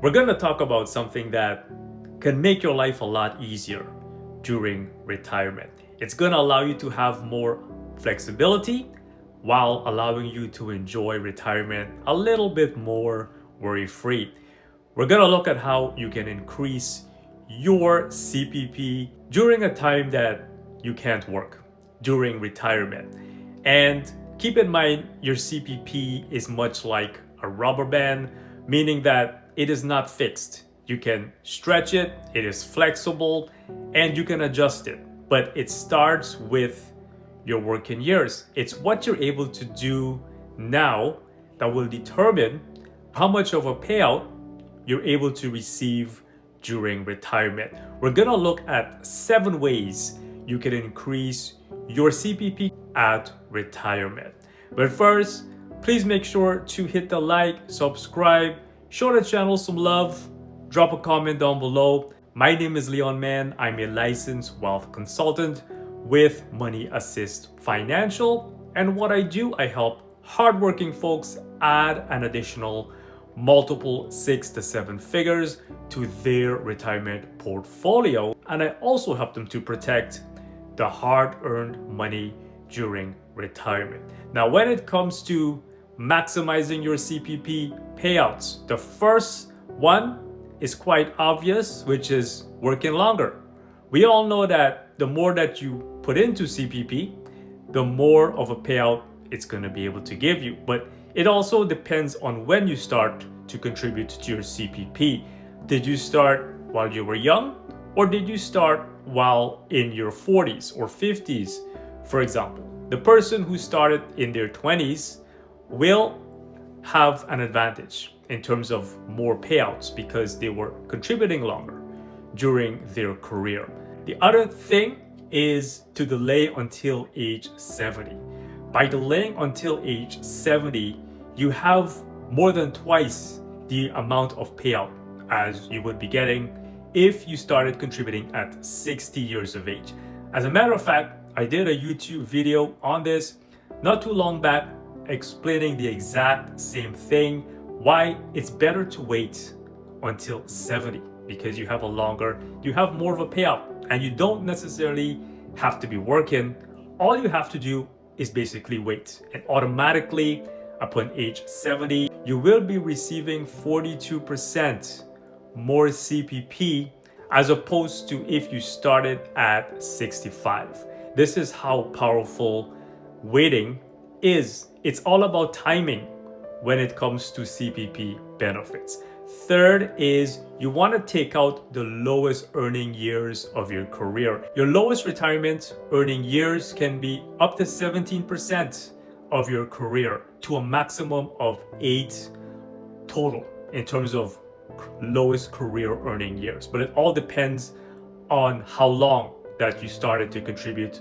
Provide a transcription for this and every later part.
we're going to talk about something that can make your life a lot easier during retirement. It's going to allow you to have more flexibility while allowing you to enjoy retirement a little bit more worry-free. We're going to look at how you can increase your CPP during a time that you can't work, during retirement. And keep in mind, your CPP is much like a rubber band, meaning that it is not fixed. You can stretch it, it is flexible, and you can adjust it. But it starts with your working years. It's what you're able to do now that will determine how much of a payout you're able to receive during retirement. We're gonna look at 7 ways you can increase your CPP at retirement. But first, please make sure to hit the like, subscribe, show the channel some love, drop a comment down below. My name is Leon Mann. I'm a licensed wealth consultant with Money Assist Financial. And what I do, I help hardworking folks add an additional multiple 6 to 7 figures to their retirement portfolio. And I also help them to protect the hard-earned money during retirement. Now, when it comes to maximizing your CPP payouts, the first one is quite obvious, which is working longer. We all know that the more that you put into CPP, the more of a payout it's going to be able to give you. But it also depends on when you start to contribute to your CPP. Did you start while you were young, or did you start while in your 40s or 50s? For example, the person who started in their 20s will have an advantage in terms of more payouts because they were contributing longer during their career. The other thing is to delay until age 70. By delaying until age 70, you have more than twice the amount of payout as you would be getting if you started contributing at 60 years of age. As a matter of fact, I did a YouTube video on this not too long back explaining the exact same thing, why it's better to wait until 70 because you have more of a payout, and you don't necessarily have to be working. All you have to do is basically wait, and automatically upon age 70, you will be receiving 42% more CPP as opposed to if you started at 65. This is how powerful waiting is. It's all about timing when it comes to CPP benefits. Third is you want to take out the lowest earning years of your career. Your lowest retirement earning years can be up to 17% of your career to a maximum of 8 total in terms of lowest career earning years. But it all depends on how long that you started to contribute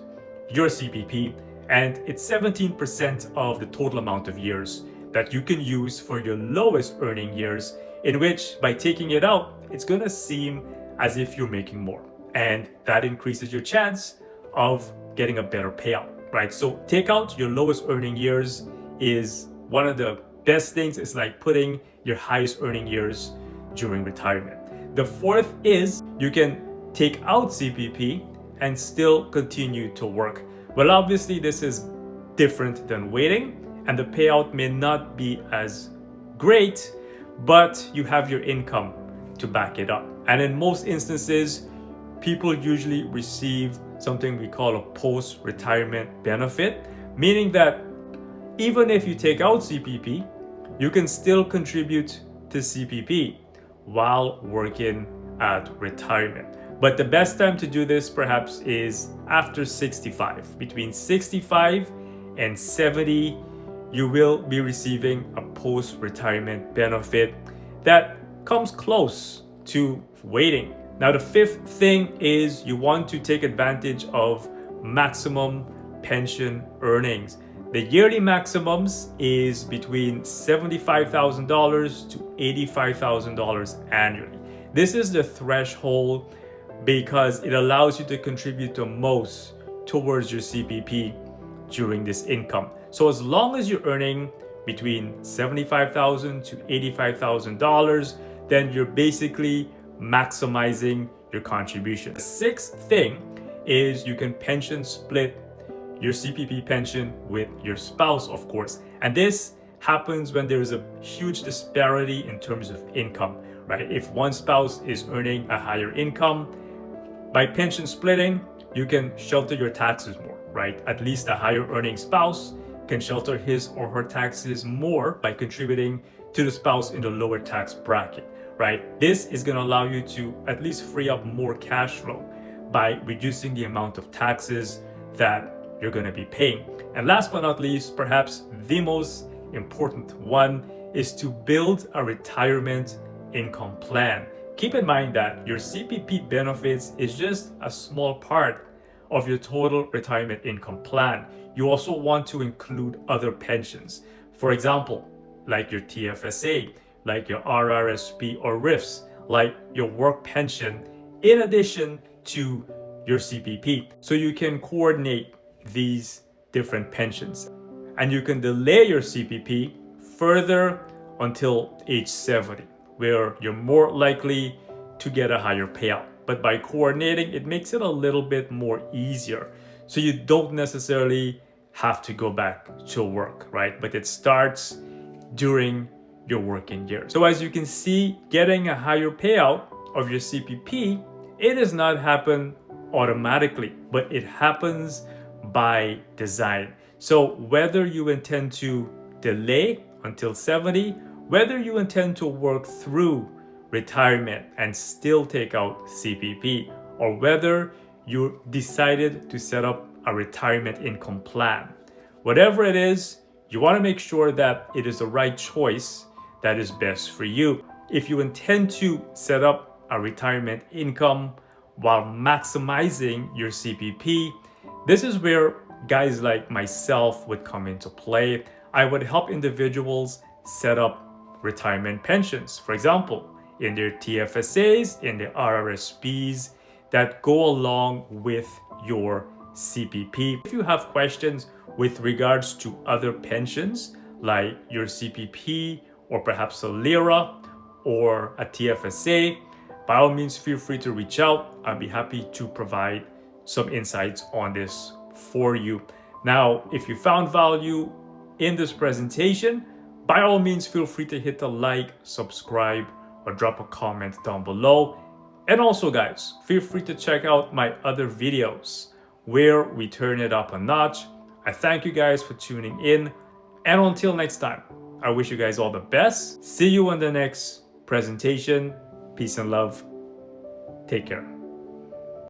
your CPP, and it's 17% of the total amount of years that you can use for your lowest earning years, in which by taking it out, it's gonna seem as if you're making more, and that increases your chance of getting a better payout, right? So take out your lowest earning years is one of the best things. It's like putting your highest earning years during retirement. The fourth is you can take out CPP and still continue to work. Well, obviously this is different than waiting, and the payout may not be as great, but you have your income to back it up. And in most instances, people usually receive something we call a post-retirement benefit, meaning that even if you take out CPP, you can still contribute to CPP while working at retirement. But the best time to do this perhaps is after 65. Between 65 and 70, you will be receiving a post-retirement benefit that comes close to waiting. Now, the fifth thing is you want to take advantage of maximum pension earnings. The yearly maximums is between $75,000 to $85,000 annually. This is the threshold because it allows you to contribute the most towards your CPP during this income. So as long as you're earning between $75,000 to $85,000, then you're basically maximizing your contribution. The sixth thing is you can pension split your CPP pension with your spouse, of course. And this happens when there's a huge disparity in terms of income, right? If one spouse is earning a higher income, by pension splitting, you can shelter your taxes more, right? At least a higher earning spouse can shelter his or her taxes more by contributing to the spouse in the lower tax bracket, right? This is going to allow you to at least free up more cash flow by reducing the amount of taxes that you're going to be paying. And last but not least, perhaps the most important one is to build a retirement income plan. Keep in mind that your CPP benefits is just a small part of your total retirement income plan. You also want to include other pensions. For example, like your TFSA, like your RRSP or RIFs, like your work pension, in addition to your CPP. So you can coordinate these different pensions. And you can delay your CPP further until age 70, where you're more likely to get a higher payout. But by coordinating, it makes it a little bit more easier. So you don't necessarily have to go back to work, right? But it starts during your working years. So as you can see, getting a higher payout of your CPP, it does not happen automatically, but it happens by design. So whether you intend to delay until 70, whether you intend to work through retirement and still take out CPP, or whether you decided to set up a retirement income plan, whatever it is, you want to make sure that it is the right choice that is best for you. If you intend to set up a retirement income while maximizing your CPP, this is where guys like myself would come into play. I would help individuals set up retirement pensions, for example, in their TFSAs, in their RRSPs that go along with your CPP. If you have questions with regards to other pensions like your CPP or perhaps a LIRA or a TFSA, by all means, feel free to reach out. I'll be happy to provide some insights on this for you. Now, if you found value in this presentation, by all means, feel free to hit the like, subscribe, or drop a comment down below. And also, guys, feel free to check out my other videos where we turn it up a notch. I thank you guys for tuning in. And until next time, I wish you guys all the best. See you on the next presentation. Peace and love. Take care.